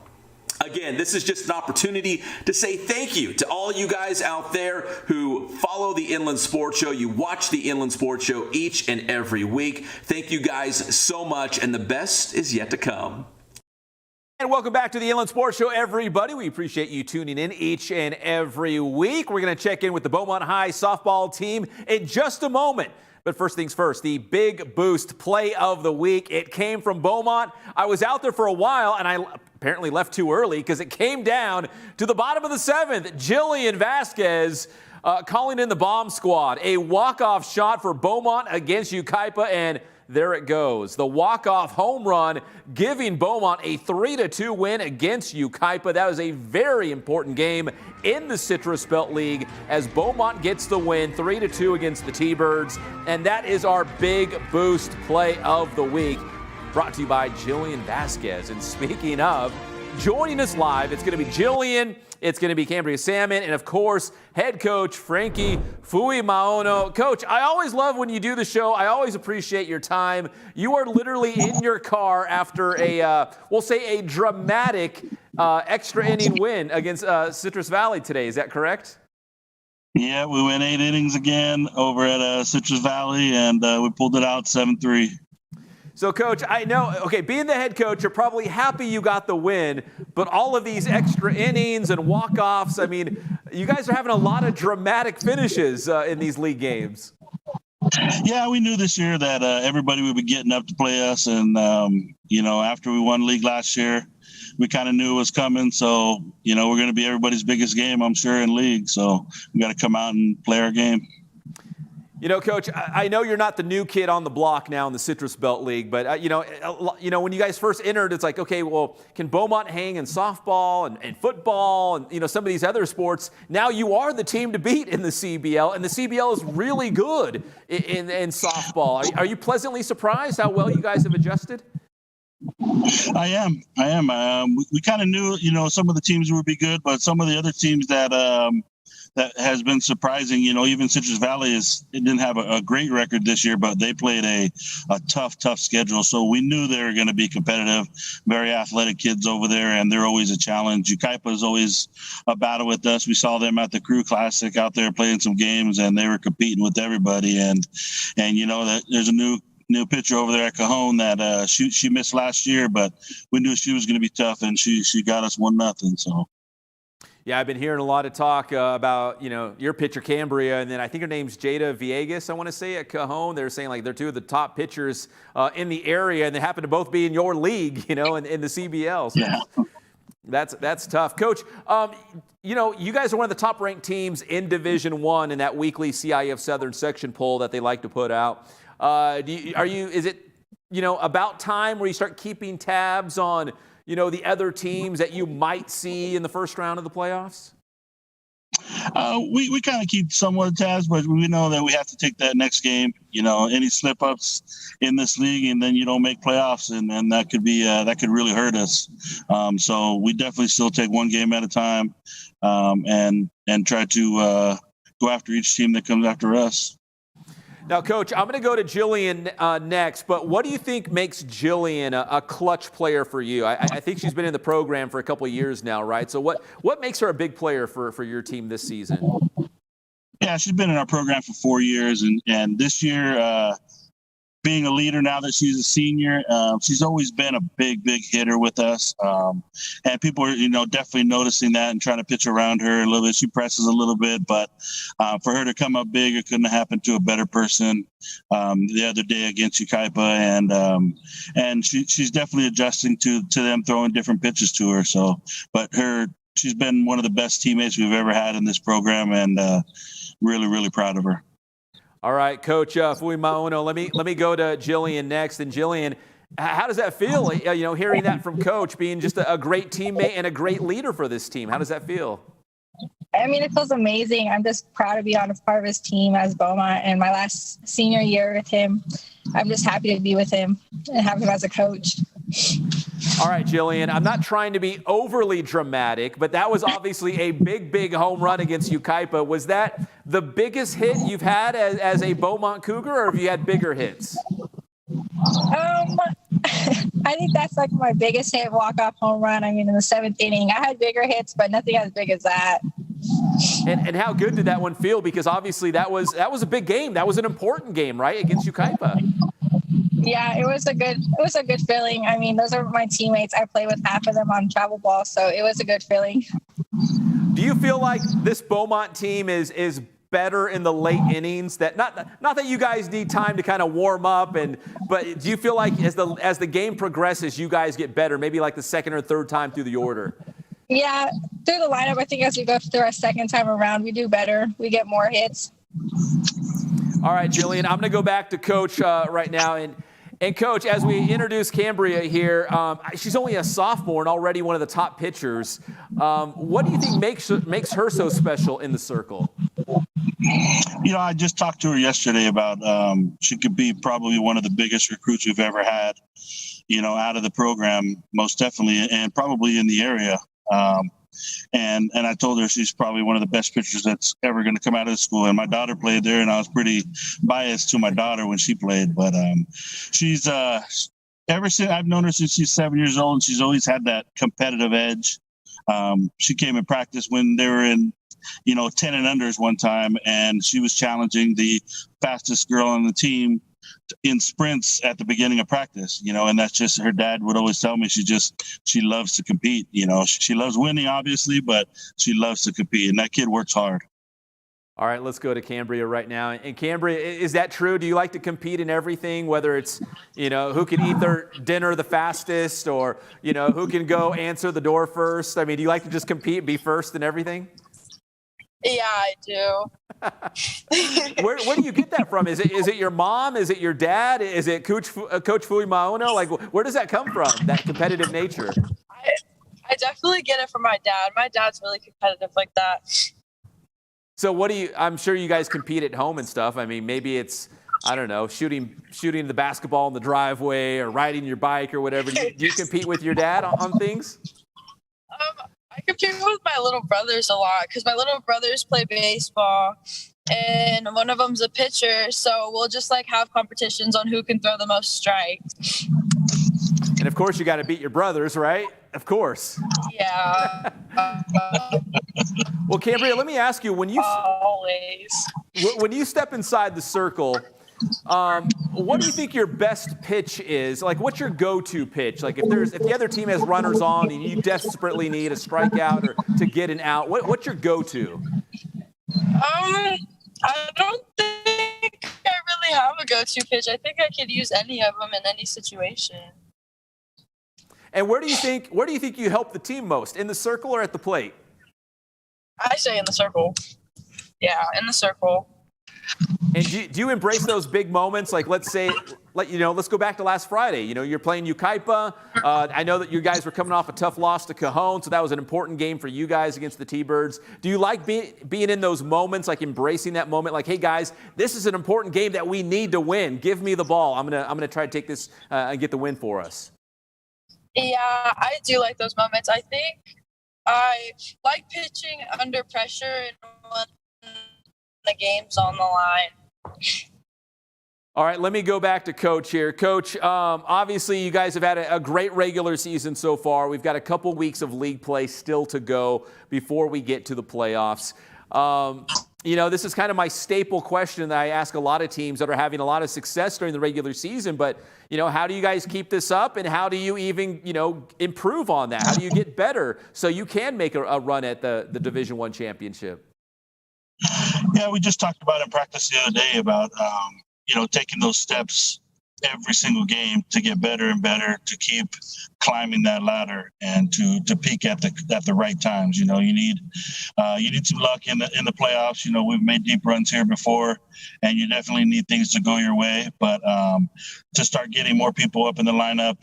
Again, this is just an opportunity to say thank you to all you guys out there who follow the Inland Sports Show. You watch the Inland Sports Show each and every week. Thank you guys so much, and the best is yet to come. And welcome back to the Inland Sports Show, everybody. We appreciate you tuning in each and every week. We're going to check in with the Beaumont High softball team in just a moment. But first things first, the Big Boost Play of the Week. It came from Beaumont. I was out there for a while, and I apparently left too early because it came down to the bottom of the seventh. Jillian Vasquez calling in the bomb squad. A walk-off shot for Beaumont against Yucaipa, and there it goes. The walk-off home run giving Beaumont a 3-2 win against Yucaipa. That was a very important game in the Citrus Belt League as Beaumont gets the win 3-2 against the T-Birds. And that is our Big Boost Play of the Week, brought to you by Jillian Vasquez. And speaking of, joining us live, it's going to be Jillian, it's going to be Cambria Salmon, and of course, head coach Frankie Fuimaono. Coach, I always love when you do the show. I always appreciate your time. You are literally in your car after we'll say a dramatic extra inning win against Citrus Valley today. Is that correct? Yeah, we went 8 innings again over at Citrus Valley, and we pulled it out 7-3. So, Coach, I know, okay, being the head coach, you're probably happy you got the win, but all of these extra innings and walk-offs, I mean, you guys are having a lot of dramatic finishes in these league games. Yeah, we knew this year that everybody would be getting up to play us, and, after we won league last year, we kind of knew it was coming, so, we're going to be everybody's biggest game, I'm sure, in league, so we got to come out and play our game. Coach, I know you're not the new kid on the block now in the Citrus Belt League, but, when you guys first entered, it's like, okay, well, can Beaumont hang in softball and football and, some of these other sports? Now you are the team to beat in the CBL, and the CBL is really good in softball. Are you pleasantly surprised how well you guys have adjusted? I am. We kind of knew, some of the teams would be good, but some of the other teams that has been surprising. Even Citrus Valley it didn't have a great record this year, but they played a tough schedule. So we knew they were going to be competitive, very athletic kids over there, and they're always a challenge. Yucaipa is always a battle with us. We saw them at the Crew Classic out there playing some games, and they were competing with everybody. And that there's a new pitcher over there at Cajon that she missed last year, but we knew she was going to be tough, and she got us 1-0. So. Yeah, I've been hearing a lot of talk about, your pitcher, Cambria, and then I think her name's Jada Villegas, I want to say, at Cajon. They're saying, they're two of the top pitchers in the area, and they happen to both be in your league, in the CBL. So yeah. That's tough. Coach, you guys are one of the top-ranked teams in Division I in that weekly CIF Southern section poll that they like to put out. Is it about time where you start keeping tabs on the other teams that you might see in the first round of the playoffs? We kind of keep somewhat tabs, but we know that we have to take that next game. Any slip-ups in this league, and then you don't make playoffs, and that could be that could really hurt us. So we definitely still take one game at a time, and try to go after each team that comes after us. Now, Coach, I'm going to go to Jillian next, but what do you think makes Jillian a clutch player for you? I think she's been in the program for a couple of years now, right? So what makes her a big player for your team this season? Yeah, she's been in our program for 4 years, and this year, being a leader now that she's a senior, she's always been a big hitter with us. And people are, definitely noticing that and trying to pitch around her a little bit. She presses a little bit, but for her to come up big, it couldn't have happened to a better person the other day against Yucaipa. And she's definitely adjusting to them throwing different pitches to her. So, but she's been one of the best teammates we've ever had in this program, and really proud of her. All right, Coach Fuimaono, let me go to Jillian next. And Jillian, how does that feel, hearing that from Coach, being just a great teammate and a great leader for this team? How does that feel? I mean, it feels amazing. I'm just proud to be on a part of his team as Beaumont, and my last senior year with him. I'm just happy to be with him and have him as a coach. All right, Jillian, I'm not trying to be overly dramatic, but that was obviously a big home run against Yucaipa. Was that the biggest hit you've had as a Beaumont Cougar, or have you had bigger hits? I think that's like my biggest hit, walk-off home run. I mean, in the 7th inning, I had bigger hits, but nothing as big as that. And how good did that one feel? Because obviously that was a big game. That was an important game, right, against Yucaipa. Yeah, it was a good feeling. I mean, those are my teammates. I play with half of them on travel ball, so it was a good feeling. Do you feel like this Beaumont team is better in the late innings? That not that you guys need time to kind of warm up, but do you feel like as the game progresses, you guys get better? Maybe like the second or third time through the order. Yeah, through the lineup, I think as we go through our second time around, we do better. We get more hits. All right, Jillian, I'm going to go back to Coach right now. And Coach, as we introduce Cambria here, she's only a sophomore and already one of the top pitchers. What do you think makes her so special in the circle? You know, I just talked to her yesterday about she could be probably one of the biggest recruits we've ever had, you know, out of the program, most definitely, and probably in the area. And I told her she's probably one of the best pitchers that's ever going to come out of the school. And my daughter played there, and I was pretty biased to my daughter when she played. But she's ever since I've known her since she's 7 years old, and she's always had that competitive edge. She came in practice when they were in, 10 and unders one time, and she was challenging the fastest girl on the team in sprints at the beginning of practice, and that's just, her dad would always tell me she loves to compete. She loves winning, obviously, but she loves to compete, and that kid works hard. All right, let's go to Cambria right now. And Cambria, is that true? Do you like to compete in everything, whether it's, who can eat their dinner the fastest, or, who can go answer the door first? I mean, do you like to just compete, be first in everything? Yeah, I do. Where do you get that from? Is it your mom? Is it your dad? Is it Coach Fui Maono? Like, where does that come from, that competitive nature? I definitely get it from my dad. My dad's really competitive like that. So I'm sure you guys compete at home and stuff. I mean, maybe it's, I don't know, shooting the basketball in the driveway or riding your bike or whatever. Do you compete with your dad on things? I compete with my little brothers a lot because my little brothers play baseball and one of them's a pitcher. So we'll just have competitions on who can throw the most strikes. And of course you got to beat your brothers, right? Of course. Yeah. Well, Cambria, let me ask you, when you step inside the circle, what do you think your best pitch is? Like, what's your go-to pitch? Like, if the other team has runners on and you desperately need a strikeout or to get an out, what's your go-to? I don't think I really have a go-to pitch. I think I could use any of them in any situation. And where do you think you help the team most? In the circle or at the plate? I say in the circle. Yeah, in the circle. And do you embrace those big moments? Like, let's go back to last Friday. You're playing Yucaipa. I know that you guys were coming off a tough loss to Cajon, so that was an important game for you guys against the T-Birds. Do you like being in those moments, like embracing that moment? Like, hey guys, this is an important game that we need to win. Give me the ball. I'm gonna try to take this and get the win for us. Yeah, I do like those moments. I think I like pitching under pressure and when the game's on the line. All right, let me go back to Coach here. Coach, obviously you guys have had a great regular season so far. We've got a couple weeks of league play still to go before we get to the playoffs. This is kind of my staple question that I ask a lot of teams that are having a lot of success during the regular season, but how do you guys keep this up, and how do you even, improve on that? How do you get better so you can make a run at the Division I championship? Yeah, we just talked about in practice the other day about, taking those steps every single game to get better and better, to keep climbing that ladder and to peak at the right times. You need some luck in the playoffs. We've made deep runs here before, and you definitely need things to go your way. But to start getting more people up in the lineup,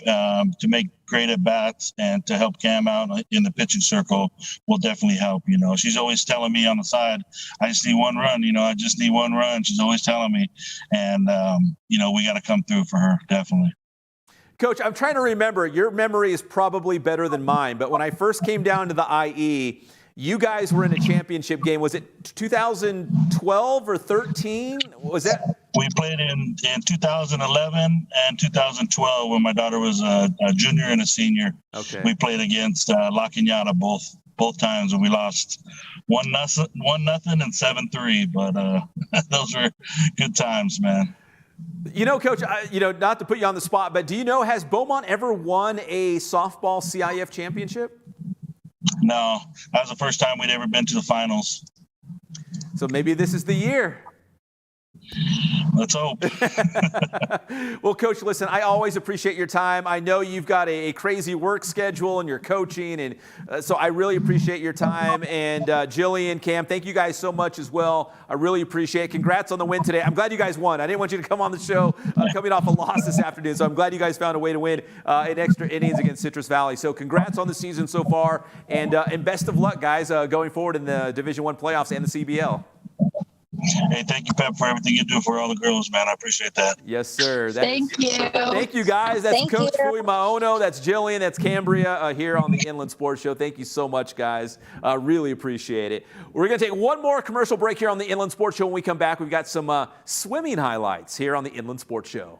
to make great at bats and to help Cam out in the pitching circle will definitely help. She's always telling me on the side, I just need one run. I just need one run. She's always telling me, and we got to come through for her, definitely. Coach, I'm trying to remember. Your memory is probably better than mine, but when I first came down to the IE, you guys were in a championship game. Was it 2012 or 13? Was that? We played in 2011 and 2012 when my daughter was a junior and a senior. Okay. We played against La Cañada both times, and we lost 1-0 and 7-3. But those were good times, man. You know, Coach, not to put you on the spot, but do you know, has Beaumont ever won a softball CIF championship? No, that was the first time we'd ever been to the finals. So maybe this is the year. Let's hope. Well, Coach, listen, I always appreciate your time. I know you've got a crazy work schedule and you're coaching, and so I really appreciate your time. And Jillian, Cam, thank you guys so much as well. I really appreciate it. Congrats on the win today. I'm glad you guys won. I didn't want you to come on the show coming off a loss this afternoon, so I'm glad you guys found a way to win in extra innings against Citrus Valley. So congrats on the season so far, and best of luck, guys, going forward in the Division I playoffs and the CBL. Hey, thank you, Pep, for everything you do for all the girls, man. I appreciate that. Yes, sir. Thank you. Thank you, guys. That's Thank Coach you. Fui Maono. That's Jillian. That's Cambria here on the Inland Sports Show. Thank you so much, guys. Really appreciate it. We're going to take one more commercial break here on the Inland Sports Show. When we come back, we've got some swimming highlights here on the Inland Sports Show.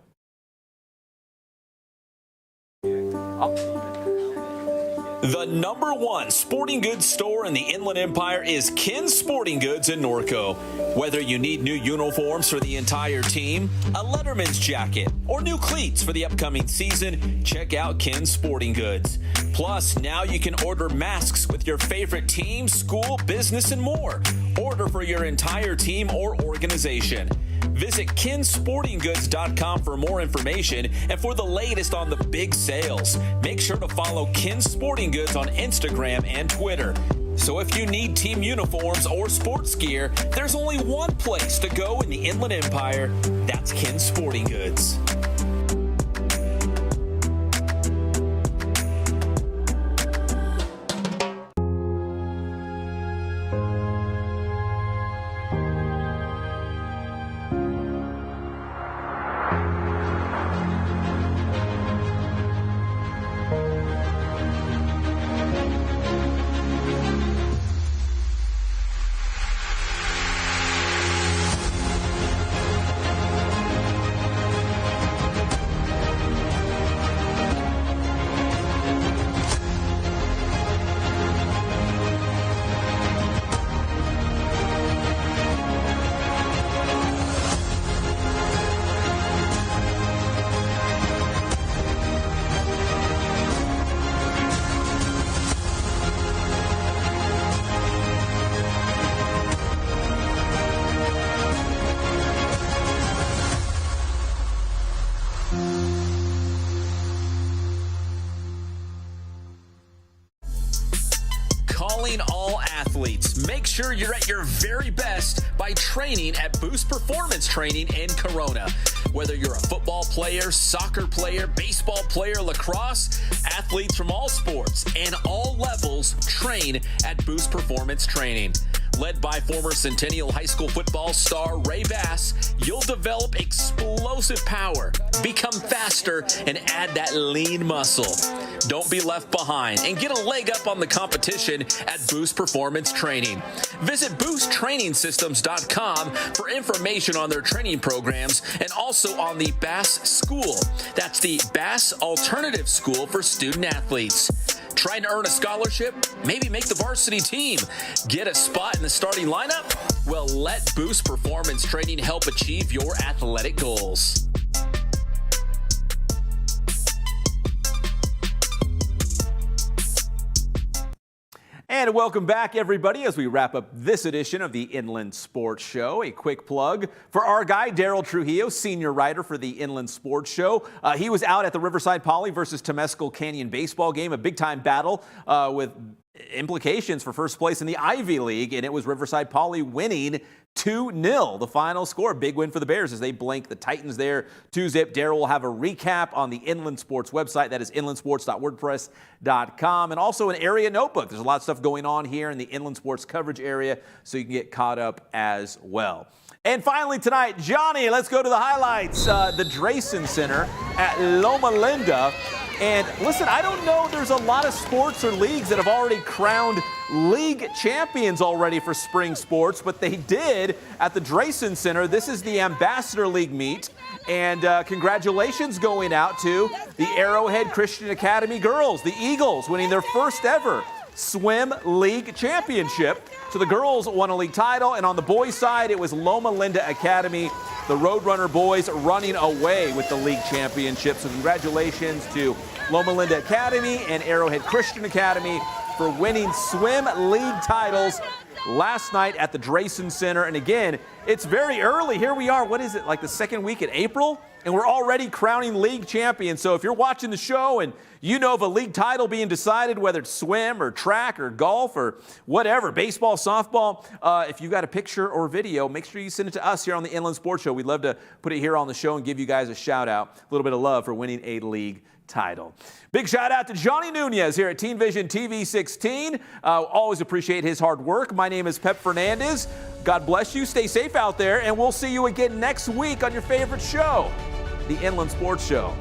The #1 sporting goods store in the Inland Empire is Ken's Sporting Goods in Norco. Whether you need new uniforms for the entire team, a Letterman's jacket, or new cleats for the upcoming season, check out Ken's Sporting Goods. Plus, now you can order masks with your favorite team, school, business, and more. Order for your entire team or organization. Visit kensportinggoods.com for more information and for the latest on the big sales. Make sure to follow Ken's Sporting Goods on Instagram and Twitter. So if you need team uniforms or sports gear, there's only one place to go in the Inland Empire. That's Ken's Sporting Goods. Calling all athletes. Make sure you're at your very best by training at Boost Performance Training in Corona. Whether you're a football player, soccer player, baseball player, lacrosse, athletes from all sports and all levels train at Boost Performance Training. Led by former Centennial High School football star Ray Bass, you'll develop explosive power, become faster, and add that lean muscle. Don't be left behind and get a leg up on the competition at Boost Performance Training. Visit boosttrainingsystems.com for information on their training programs and also on the Bass School. That's the Bass Alternative School for student athletes. Trying to earn a scholarship? Maybe make the varsity team? Get a spot in the starting lineup? Well, let Boost Performance Training help achieve your athletic goals. And welcome back, everybody, as we wrap up this edition of the Inland Sports Show. A quick plug for our guy, Daryl Trujillo, senior writer for the Inland Sports Show. He was out at the Riverside Poly versus Temescal Canyon baseball game, a big-time battle with implications for first place in the Ivy League, and it was Riverside Poly winning 2-0, the final score. Big win for the Bears as they blank the Titans there 2-0. Daryl will have a recap on the Inland Sports website. That is inlandsports.wordpress.com, and also an area notebook. There's a lot of stuff going on here in the Inland Sports coverage area, so you can get caught up as well. And finally tonight, Johnny, let's go to the highlights. The Drayson Center at Loma Linda And listen, I don't know there's a lot of sports or leagues that have already crowned league champions already for spring sports, but they did at the Drayson Center. This is the Ambassador League meet. And congratulations going out to the Arrowhead Christian Academy girls, the Eagles, winning their first ever swim league championship. So the girls won a league title, and on the boys' side, it was Loma Linda Academy, the Roadrunner boys, running away with the league championship. So congratulations to Loma Linda Academy and Arrowhead Christian Academy for winning swim league titles last night at the Drayson Center. And again, it's very early. Here we are. What is it, like the second week in April? And we're already crowning league champions. So if you're watching the show and you know of a league title being decided, whether it's swim or track or golf or whatever, baseball, softball, if you got a picture or video, make sure you send it to us here on the Inland Sports Show. We'd love to put it here on the show and give you guys a shout out, a little bit of love for winning a league title. Big shout out to Johnny Nunez here at Teen Vision TV 16. Always appreciate his hard work. My name is Pep Fernandez. God bless you. Stay safe out there, and we'll see you again next week on your favorite show, the Inland Sports Show.